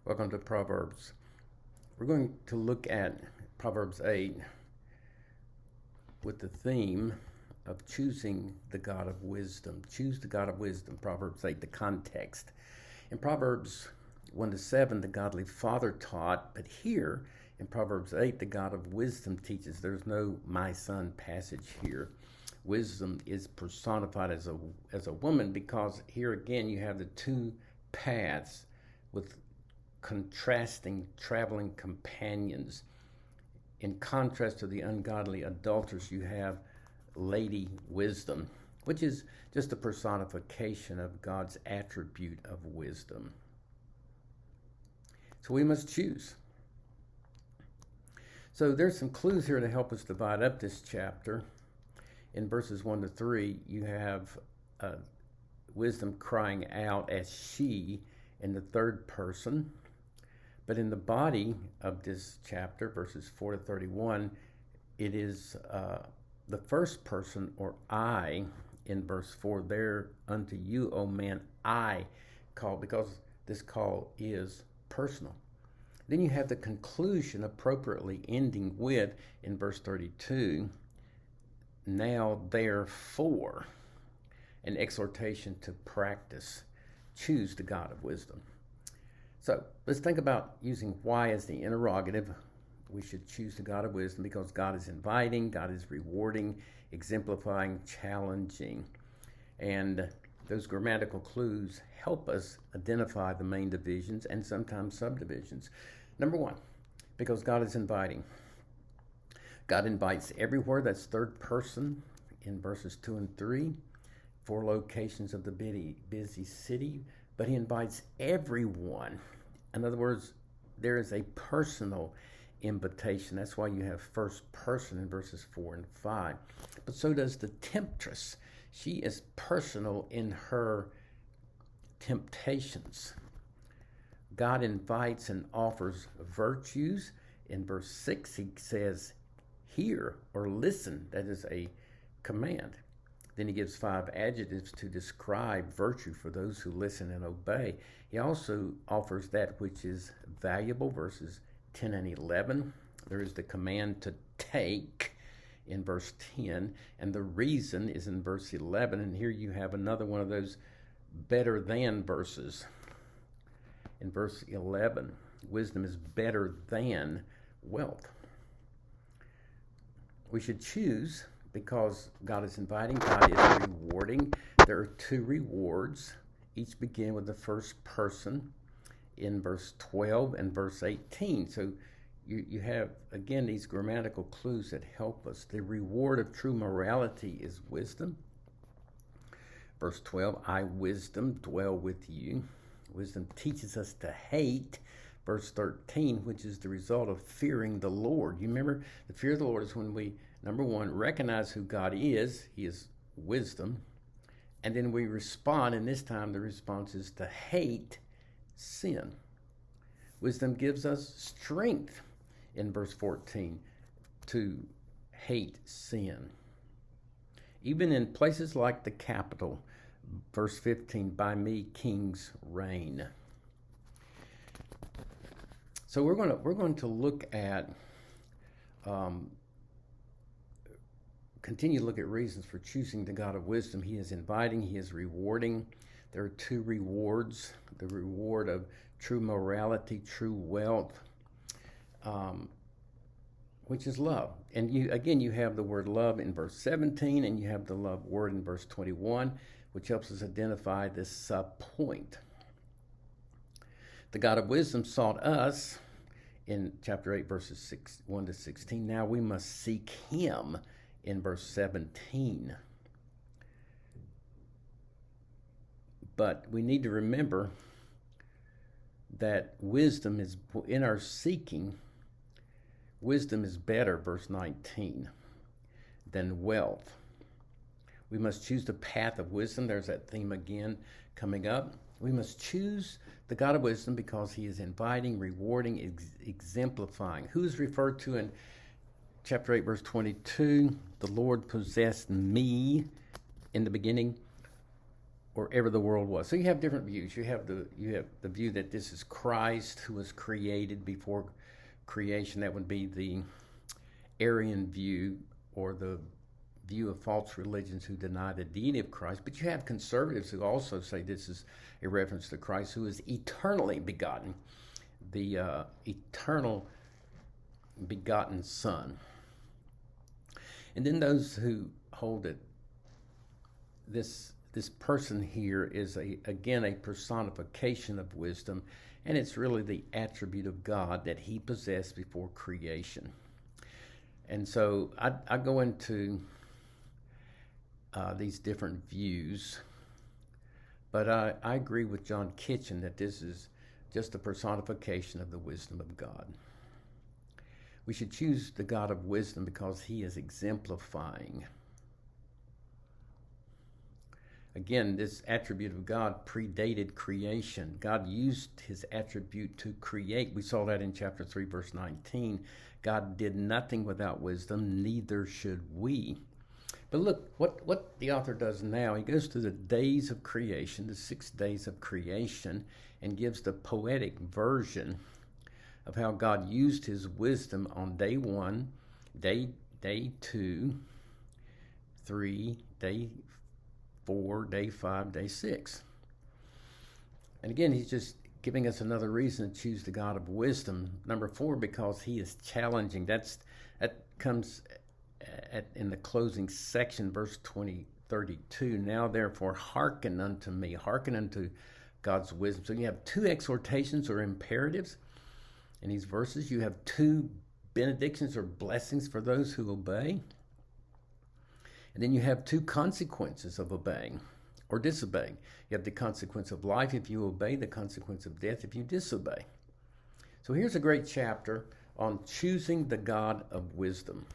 Welcome to Proverbs. We're going to look at Proverbs 8 with the theme of choosing the God of wisdom. Choose the God of wisdom, Proverbs 8, the context. In Proverbs 1 to 7, the godly father taught, but here in Proverbs 8, the God of wisdom teaches. There's no my son passage here. Wisdom is personified as a woman, because here again you have the two paths with contrasting traveling companions. In contrast to the ungodly adulteress, you have Lady Wisdom, which is just a personification of God's attribute of wisdom. So we must choose. So there's some clues here to help us divide up this chapter. In verses 1 to 3, you have wisdom crying out as she in the third person. But in the body of this chapter, verses 4 to 31, it is the first person, or I, in verse 4, there unto you, O man, I call, because this call is personal. Then you have the conclusion appropriately ending with, in verse 32, now therefore, an exhortation to practice. Choose the God of wisdom. So let's think about using why as the interrogative. We should choose the God of wisdom because God is inviting, God is rewarding, exemplifying, challenging. And those grammatical clues help us identify the main divisions and sometimes subdivisions. Number one, because God is inviting. God invites everywhere. That's third person in verses 2 and 3. 4 locations of the busy city. But he invites everyone. In other words, there is a personal invitation. That's why you have first person in verses 4 and 5. But so does the temptress. She is personal in her temptations. God invites and offers virtues. In verse 6, he says, hear or listen. That is a command. Then he gives 5 adjectives to describe virtue for those who listen and obey. He also offers that which is valuable, verses 10 and 11. There is the command to take in verse 10, and the reason is in verse 11. And here you have another one of those better than verses. In verse 11, wisdom is better than wealth. We should choose because God is inviting, God is rewarding. There are 2 rewards. Each begin with the first person in verse 12 and verse 18. So you have, again, these grammatical clues that help us. The reward of true morality is wisdom. Verse 12, I, wisdom, dwell with you. Wisdom teaches us to hate. Verse 13, which is the result of fearing the Lord. You remember, the fear of the Lord is when we, number one, recognize who God is. He is wisdom. And then we respond, and this time the response is to hate sin. Wisdom gives us strength in verse 14 to hate sin. Even in places like the capital, verse 15, by me kings reign. So we're going to look at continue to look at reasons for choosing the God of wisdom. He is inviting, he is rewarding. There are 2 rewards: the reward of true morality, true wealth, which is love. And you have the word love in verse 17, and you have the love word in verse 21, which helps us identify this sub-point. The God of wisdom sought us in chapter 8, verses 1 to 16. Now we must seek him in verse 17. But we need to remember that wisdom is, in our seeking, wisdom is better, verse 19, than wealth. We must choose the path of wisdom. There's that theme again coming up. We must choose the God of wisdom because he is inviting, rewarding, exemplifying. Who is referred to in chapter 8, verse 22? The Lord possessed me in the beginning. wherever the world was. So you have different views. You have the view that this is Christ who was created before creation. That would be the Arian view, or the view of false religions who deny the deity of Christ. But you have conservatives who also say this is a reference to Christ, who is eternally begotten, the eternal begotten Son. And then those who hold it, this person here is again a personification of wisdom, and it's really the attribute of God that he possessed before creation. And so I go into these different views, but I agree with John Kitchen that this is just a personification of the wisdom of God. We should choose the God of wisdom because he is exemplifying. Again, this attribute of God predated creation. God used his attribute to create. We saw that in chapter 3, verse 19. God did nothing without wisdom, neither should we. But look, what the author does now, he goes through the days of creation, the 6 days of creation, and gives the poetic version of how God used his wisdom on day 1, day 2, 3, day 4, day 5, day 6. And again, he's just giving us another reason to choose the God of wisdom. Number 4, because he is challenging. That comes in the closing section, verse 32. Now therefore hearken unto me, hearken unto God's wisdom. So you have 2 exhortations or imperatives in these verses. You have 2 benedictions or blessings for those who obey. And then you have 2 consequences of obeying or disobeying. You have the consequence of life if you obey, the consequence of death if you disobey. So here's a great chapter on choosing the God of wisdom.